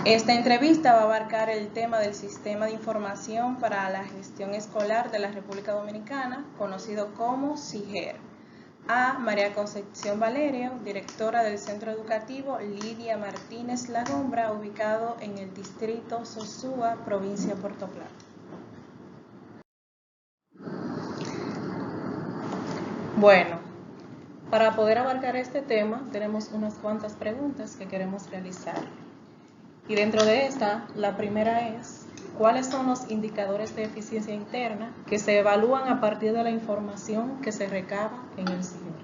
Esta entrevista va a abarcar el tema del Sistema de Información para la Gestión Escolar de la República Dominicana, conocido como SIGER. A María Concepción Valerio, directora del Centro Educativo Lidia Martínez Lagombra, ubicado en el distrito Sosúa, provincia de Puerto Plata. Bueno, para poder abarcar este tema tenemos unas cuantas preguntas que queremos realizar. Y dentro de esta, la primera es, ¿cuáles son los indicadores de eficiencia interna que se evalúan a partir de la información que se recaba en el SIGER?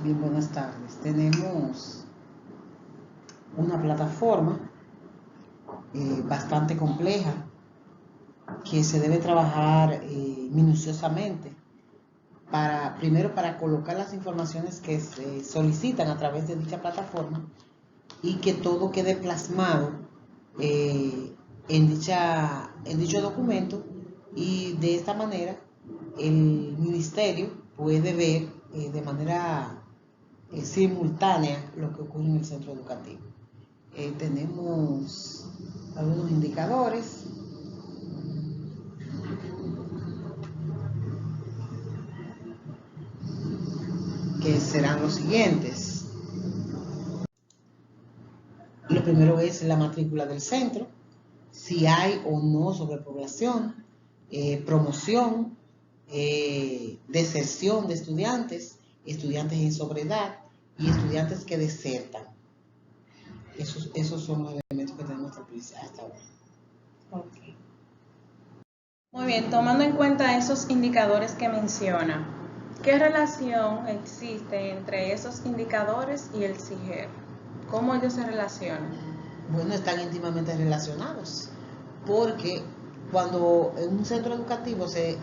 Bien, buenas tardes. Tenemos una plataforma bastante compleja que se debe trabajar minuciosamente primero para colocar las informaciones que se solicitan a través de dicha plataforma y que todo quede plasmado en dicho documento, y de esta manera el ministerio puede ver de manera simultánea lo que ocurre en el centro educativo. Tenemos algunos indicadores. Que serán los siguientes. Lo primero es la matrícula del centro, si hay o no sobrepoblación, promoción, deserción de estudiantes, estudiantes en sobredad y estudiantes que desertan. Esos son los elementos que tenemos hasta ahora. Okay. Muy bien, tomando en cuenta esos indicadores que menciona, ¿qué relación existe entre esos indicadores y el SIGER? ¿Cómo ellos se relacionan? Bueno, están íntimamente relacionados, porque cuando en un centro educativo se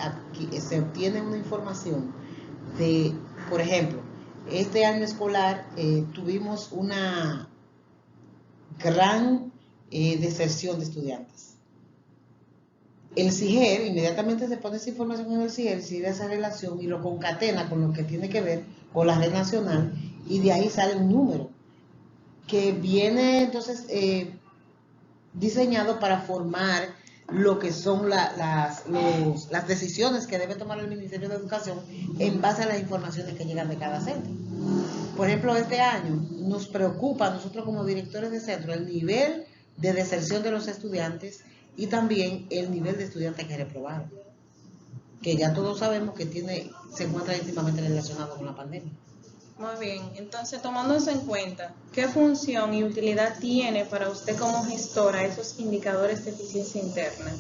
obtiene una información de, por ejemplo, este año escolar tuvimos una gran deserción de estudiantes. El SIGER inmediatamente se pone esa información en el SIGER, sigue esa relación y lo concatena con lo que tiene que ver con la red nacional, y de ahí sale un número que viene entonces diseñado para formar lo que son las decisiones que debe tomar el Ministerio de Educación en base a las informaciones que llegan de cada centro. Por ejemplo, este año nos preocupa a nosotros como directores de centro el nivel de deserción de los estudiantes y también el nivel de estudiantes que reprobaron, que ya todos sabemos que se encuentra íntimamente relacionado con la pandemia. Muy bien, entonces tomando eso en cuenta, ¿qué función y utilidad tiene para usted como gestora esos indicadores de eficiencia interna?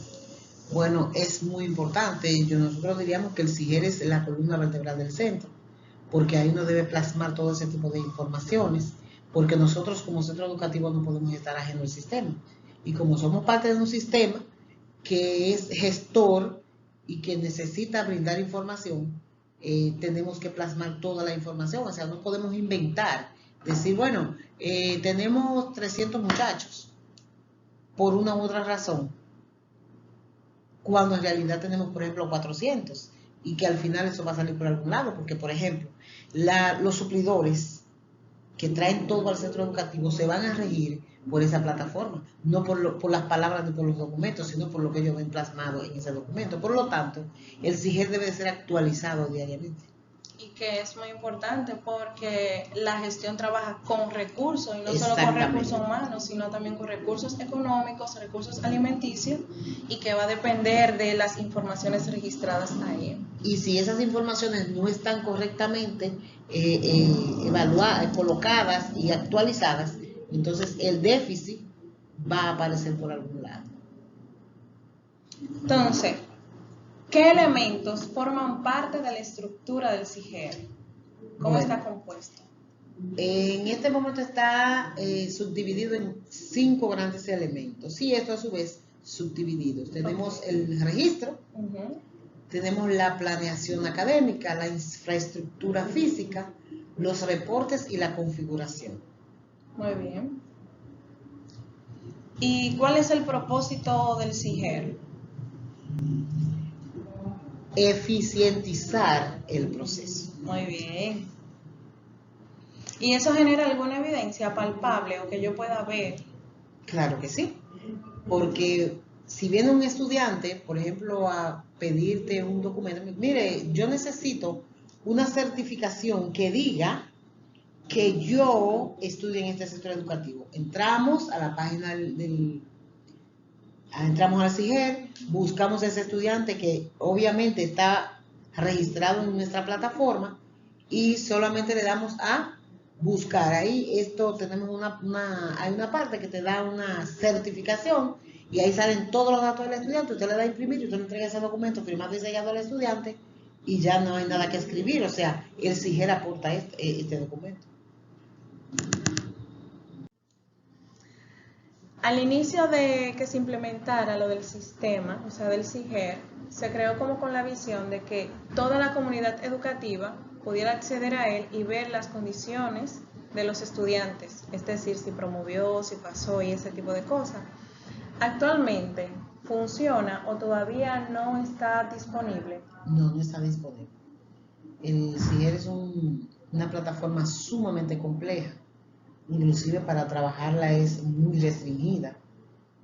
Bueno, es muy importante. Nosotros diríamos que el SIGER es la columna vertebral del centro, porque ahí uno debe plasmar todo ese tipo de informaciones, porque nosotros como centro educativo no podemos estar ajeno al sistema. Y como somos parte de un sistema que es gestor y que necesita brindar información, tenemos que plasmar toda la información. O sea, no podemos inventar, decir, bueno, tenemos 300 muchachos por una u otra razón, cuando en realidad tenemos, por ejemplo, 400, y que al final eso va a salir por algún lado, porque, por ejemplo, los suplidores que traen todo al centro educativo se van a regir por esa plataforma, no por las palabras ni por los documentos, sino por lo que ellos ven plasmado en ese documento. Por lo tanto, el SIGER debe ser actualizado diariamente. Y que es muy importante porque la gestión trabaja con recursos, y no solo con recursos humanos, sino también con recursos económicos, recursos alimenticios, y que va a depender de las informaciones registradas ahí. Y si esas informaciones no están correctamente colocadas y actualizadas, entonces el déficit va a aparecer por algún lado. Entonces, ¿qué elementos forman parte de la estructura del SIGER? ¿Cómo está compuesto? En este momento está subdividido en 5 grandes elementos, y esto a su vez subdivididos. Tenemos el registro, tenemos la planeación académica, la infraestructura física, los reportes y la configuración. Muy bien. ¿Y cuál es el propósito del SIGER? Eficientizar el proceso. Muy bien. ¿Y eso genera alguna evidencia palpable o que yo pueda ver Claro que sí, porque si viene un estudiante, por ejemplo, a pedirte un documento, mire, yo necesito una certificación que diga que yo estudio en este sector educativo. Entramos a la página entramos al CIGER, buscamos a ese estudiante que obviamente está registrado en nuestra plataforma y solamente le damos a buscar. Ahí tenemos hay una parte que te da una certificación y ahí salen todos los datos del estudiante. Usted le da a imprimir y usted le entrega ese documento firmado y sellado al estudiante y ya no hay nada que escribir. O sea, el CIGER aporta este documento. Al inicio de que se implementara lo del sistema, o sea, del CIGER, se creó como con la visión de que toda la comunidad educativa pudiera acceder a él y ver las condiciones de los estudiantes, es decir, si promovió, si pasó y ese tipo de cosas. Actualmente, ¿funciona o todavía no está disponible? No está disponible. El CIGER es una plataforma sumamente compleja. Inclusive para trabajarla es muy restringida.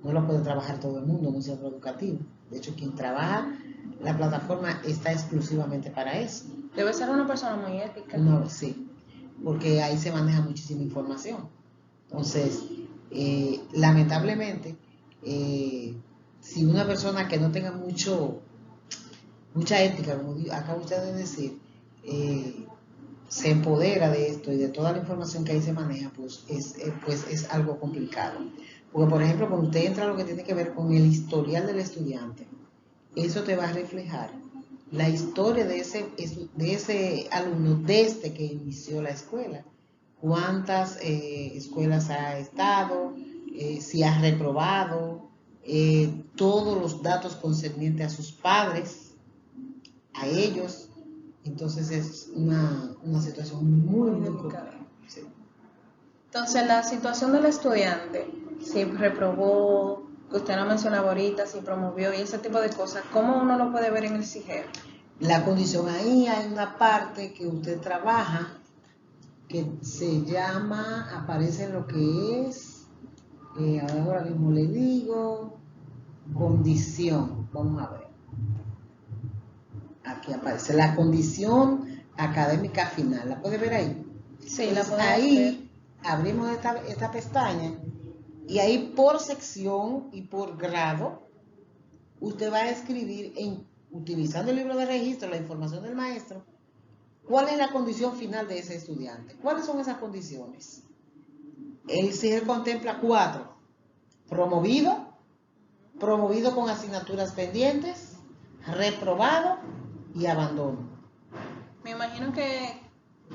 No lo puede trabajar todo el mundo en un centro educativo. De hecho, quien trabaja la plataforma está exclusivamente para eso. Debe ser una persona muy ética. No, sí, porque ahí se maneja muchísima información. Entonces, lamentablemente, si una persona que no tenga mucha ética, como acaba usted de decir, se empodera de esto y de toda la información que ahí se maneja, pues es algo complicado. Porque, por ejemplo, cuando usted entra a lo que tiene que ver con el historial del estudiante, eso te va a reflejar la historia de ese alumno desde que inició la escuela. Cuántas escuelas ha estado, si ha reprobado, todos los datos concernientes a sus padres, a ellos. Entonces es una situación muy complicada. Sí. Entonces, la situación del estudiante, si reprobó, que usted no mencionaba ahorita, si promovió y ese tipo de cosas, ¿cómo uno lo puede ver en el CIGER? La condición ahí hay una parte que usted trabaja que se llama, aparece lo que es, ahora mismo le digo, condición. Vamos a ver. Aquí aparece la condición académica final. ¿La puede ver ahí? Sí, entonces, la podemos ahí ver. Abrimos esta pestaña y ahí por sección y por grado usted va a escribir utilizando el libro de registro, la información del maestro, cuál es la condición final de ese estudiante. ¿Cuáles son esas condiciones? El CIGER contempla 4: promovido con asignaturas pendientes, reprobado y abandono. Me imagino que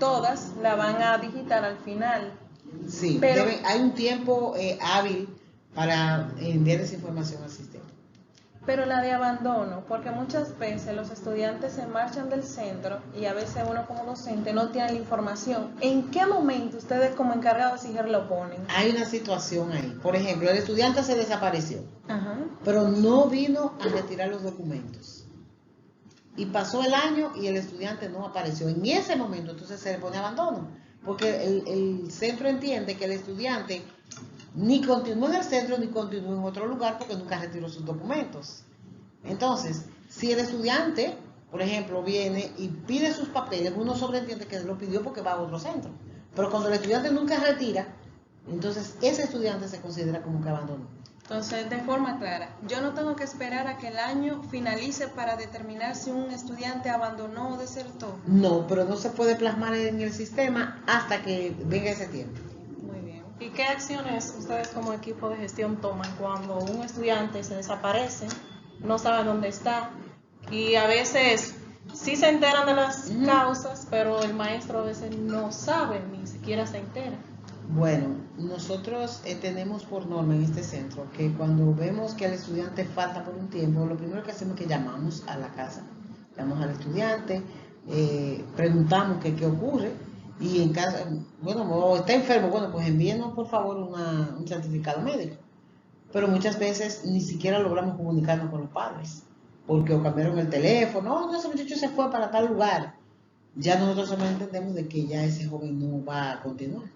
todas la van a digitar al final. Sí, pero hay un tiempo hábil para enviar esa información al sistema. Pero la de abandono, porque muchas veces los estudiantes se marchan del centro y a veces uno como docente no tiene la información. ¿En qué momento ustedes como encargados de CIGER lo ponen? Hay una situación ahí. Por ejemplo, el estudiante se desapareció, Ajá. pero no vino a retirar los documentos. Y pasó el año y el estudiante no apareció. En ese momento entonces se le pone abandono, porque el centro entiende que el estudiante ni continuó en el centro ni continuó en otro lugar porque nunca retiró sus documentos. Entonces, si el estudiante, por ejemplo, viene y pide sus papeles, uno sobreentiende que lo pidió porque va a otro centro. Pero cuando el estudiante nunca retira, entonces ese estudiante se considera como que abandonó. Entonces, de forma clara, yo no tengo que esperar a que el año finalice para determinar si un estudiante abandonó o desertó. No, pero no se puede plasmar en el sistema hasta que venga ese tiempo. Muy bien. ¿Y qué acciones ustedes como equipo de gestión toman cuando un estudiante se desaparece, no sabe dónde está y a veces sí se enteran de las causas, pero el maestro a veces no sabe, ni siquiera se entera? Bueno, nosotros tenemos por norma en este centro que cuando vemos que el estudiante falta por un tiempo, lo primero que hacemos es que llamamos a la casa, llamamos al estudiante, preguntamos qué ocurre y en casa, bueno, o está enfermo, bueno, pues envíenos por favor un certificado médico. Pero muchas veces ni siquiera logramos comunicarnos con los padres, porque o cambiaron el teléfono, no, ese muchacho se fue para tal lugar. Ya nosotros solamente entendemos de que ya ese joven no va a continuar.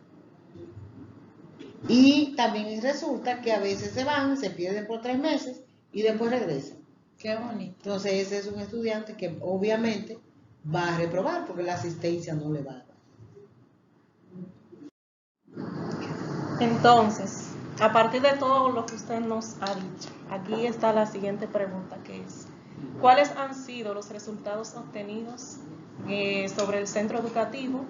Y también resulta que a veces se van, se pierden por 3 meses y después regresan. Qué bonito. Entonces ese es un estudiante que obviamente va a reprobar porque la asistencia no le va a dar. Entonces, a partir de todo lo que usted nos ha dicho, aquí está la siguiente pregunta, que es, ¿cuáles han sido los resultados obtenidos sobre el centro educativo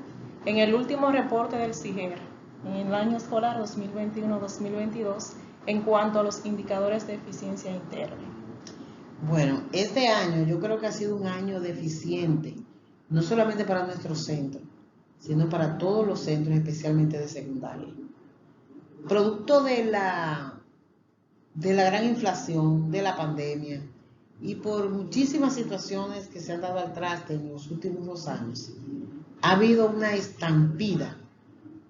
en el último reporte del CIGER en el año escolar 2021-2022 en cuanto a los indicadores de eficiencia interna? Bueno, este año yo creo que ha sido un año deficiente, no solamente para nuestro centro, sino para todos los centros, especialmente de secundaria. Producto de la gran inflación, de la pandemia y por muchísimas situaciones que se han dado al traste en los últimos 2 años, ha habido una estampida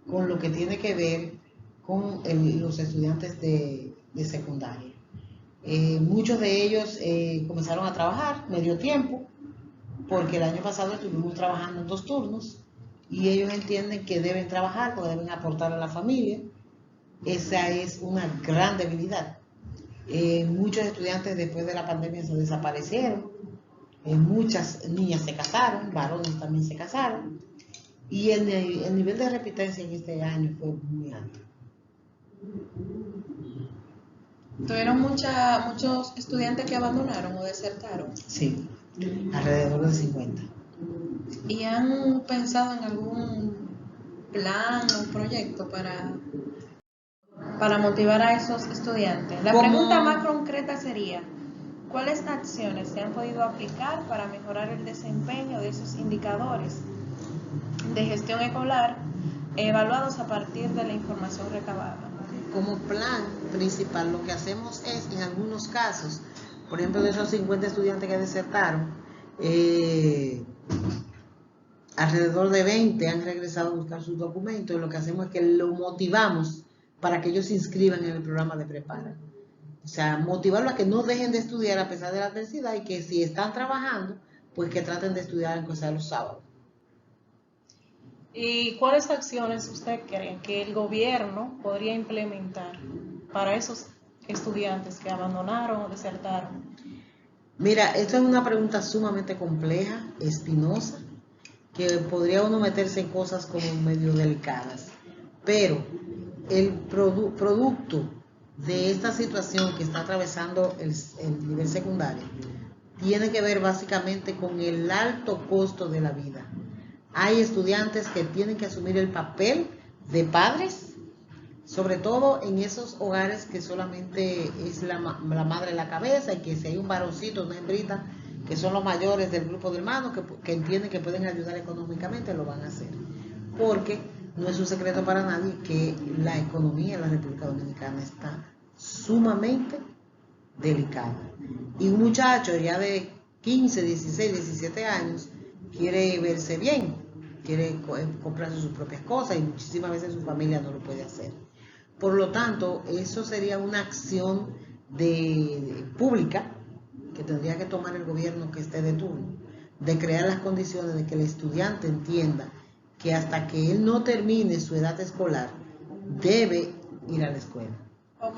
con lo que tiene que ver con los estudiantes de secundaria. Muchos de ellos comenzaron a trabajar medio tiempo, porque el año pasado estuvimos trabajando en 2 turnos y ellos entienden que deben trabajar porque deben aportar a la familia. Esa es una gran debilidad. Muchos estudiantes después de la pandemia se desaparecieron, muchas niñas se casaron, varones también se casaron, y el nivel de repitencia en este año fue muy alto. ¿Tuvieron muchos estudiantes que abandonaron o desertaron? Sí, alrededor de 50. ¿Y han pensado en algún plan o proyecto para motivar a esos estudiantes? La pregunta más concreta sería, ¿cuáles acciones se han podido aplicar para mejorar el desempeño de esos indicadores de gestión escolar evaluados a partir de la información recabada? Como plan principal, lo que hacemos es, en algunos casos, por ejemplo, de esos 50 estudiantes que desertaron, alrededor de 20 han regresado a buscar sus documentos, y lo que hacemos es que lo motivamos para que ellos se inscriban en el programa de Prepara. O sea, motivarlos a que no dejen de estudiar a pesar de la adversidad, y que si están trabajando, pues que traten de estudiar aunque sea los sábados. ¿Y cuáles acciones usted cree que el gobierno podría implementar para esos estudiantes que abandonaron o desertaron? Mira, esto es una pregunta sumamente compleja, espinosa, que podría uno meterse en cosas como medio delicadas. Pero el producto de esta situación que está atravesando el nivel secundario tiene que ver básicamente con el alto costo de la vida. Hay estudiantes que tienen que asumir el papel de padres, sobre todo en esos hogares que solamente es la madre la cabeza, y que si hay un varoncito, una hembrita, que son los mayores del grupo de hermanos, que entienden que pueden ayudar económicamente, lo van a hacer. Porque no es un secreto para nadie que la economía en la República Dominicana está sumamente delicada. Y un muchacho ya de 15, 16, 17 años quiere verse bien, quiere comprarse sus propias cosas, y muchísimas veces su familia no lo puede hacer. Por lo tanto, eso sería una acción pública que tendría que tomar el gobierno que esté de turno, de crear las condiciones de que el estudiante entienda que hasta que él no termine su edad escolar, debe ir a la escuela.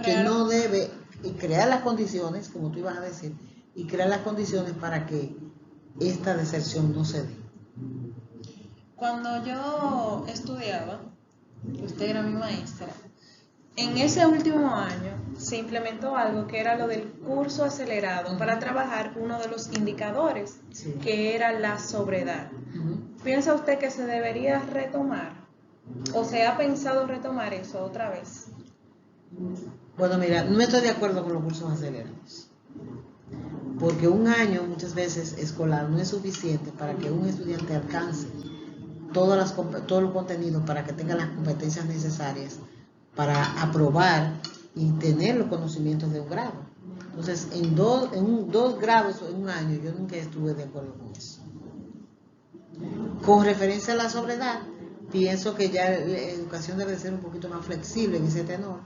Que no debe, y crear las condiciones, como tú ibas a decir, y crear las condiciones para que esta deserción no se dé. Cuando yo estudiaba, usted era mi maestra, en ese último año se implementó algo que era lo del curso acelerado para trabajar uno de los indicadores, Sí. que era la sobredad. ¿Piensa usted que se debería retomar o se ha pensado retomar eso otra vez? Bueno, mira, no estoy de acuerdo con los cursos acelerados, porque un año muchas veces escolar no es suficiente para que un estudiante alcance todo el contenido, para que tenga las competencias necesarias para aprobar y tener los conocimientos de un grado. Entonces, en dos grados en un año, yo nunca estuve de acuerdo con eso. Con referencia a la sobredad, pienso que ya la educación debe ser un poquito más flexible en ese tenor,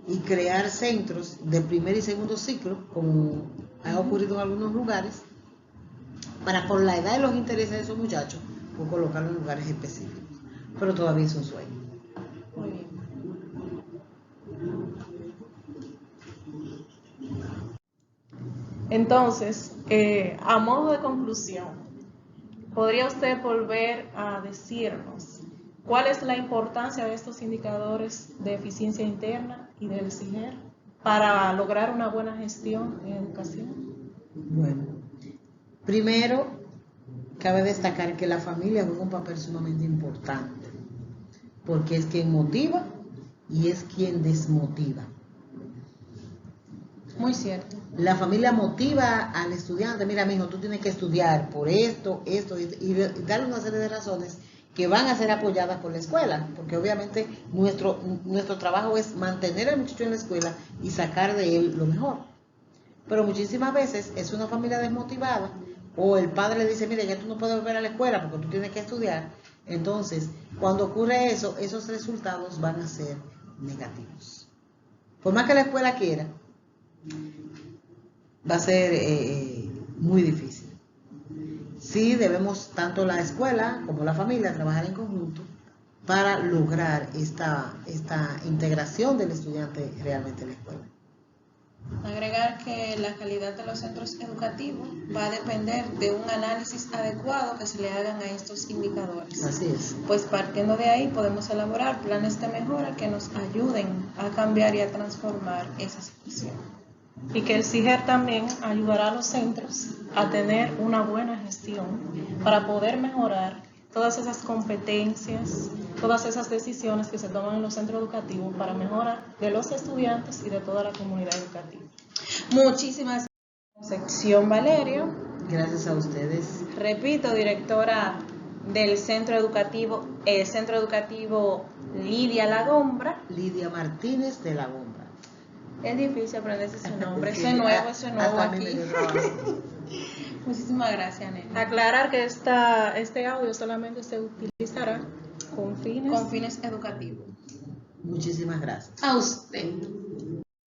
y crear centros de primer y segundo ciclo, como ha ocurrido en algunos lugares, para, por la edad y los intereses de esos muchachos, pues colocarlos en lugares específicos. Pero todavía es un sueño. Muy bien. Entonces, a modo de conclusión, ¿podría usted volver a decirnos cuál es la importancia de estos indicadores de eficiencia interna y del SIGER para lograr una buena gestión en educación? Bueno, primero, cabe destacar que la familia juega un papel sumamente importante, porque es quien motiva y es quien desmotiva. Muy cierto. La familia motiva al estudiante, mira, mijo, tú tienes que estudiar por esto, y darle una serie de razones que van a ser apoyadas por la escuela, porque obviamente nuestro trabajo es mantener al muchacho en la escuela y sacar de él lo mejor. Pero muchísimas veces es una familia desmotivada, o el padre le dice, mira, ya tú no puedes volver a la escuela porque tú tienes que estudiar. Entonces, cuando ocurre eso, esos resultados van a ser negativos. Por más que la escuela quiera, va a ser muy difícil. Sí debemos, tanto la escuela como la familia, trabajar en conjunto para lograr esta integración del estudiante realmente en la escuela. Agregar que la calidad de los centros educativos va a depender de un análisis adecuado que se le hagan a estos indicadores. Así es. Pues partiendo de ahí podemos elaborar planes de mejora que nos ayuden a cambiar y a transformar esa situación. Y que el SIGER también ayudará a los centros a tener una buena gestión para poder mejorar todas esas competencias, todas esas decisiones que se toman en los centros educativos para mejora de los estudiantes y de toda la comunidad educativa. Muchísimas gracias, Concepción Valerio. Gracias a ustedes. Repito, directora del Centro Educativo Lidia Lagombra. Lidia Martínez de La Gombra. Es difícil aprenderse ese nombre, eso es nuevo aquí. Muchísimas gracias, Nena. Aclarar que este audio solamente se utilizará con fines Con fines educativos. Muchísimas gracias. A usted.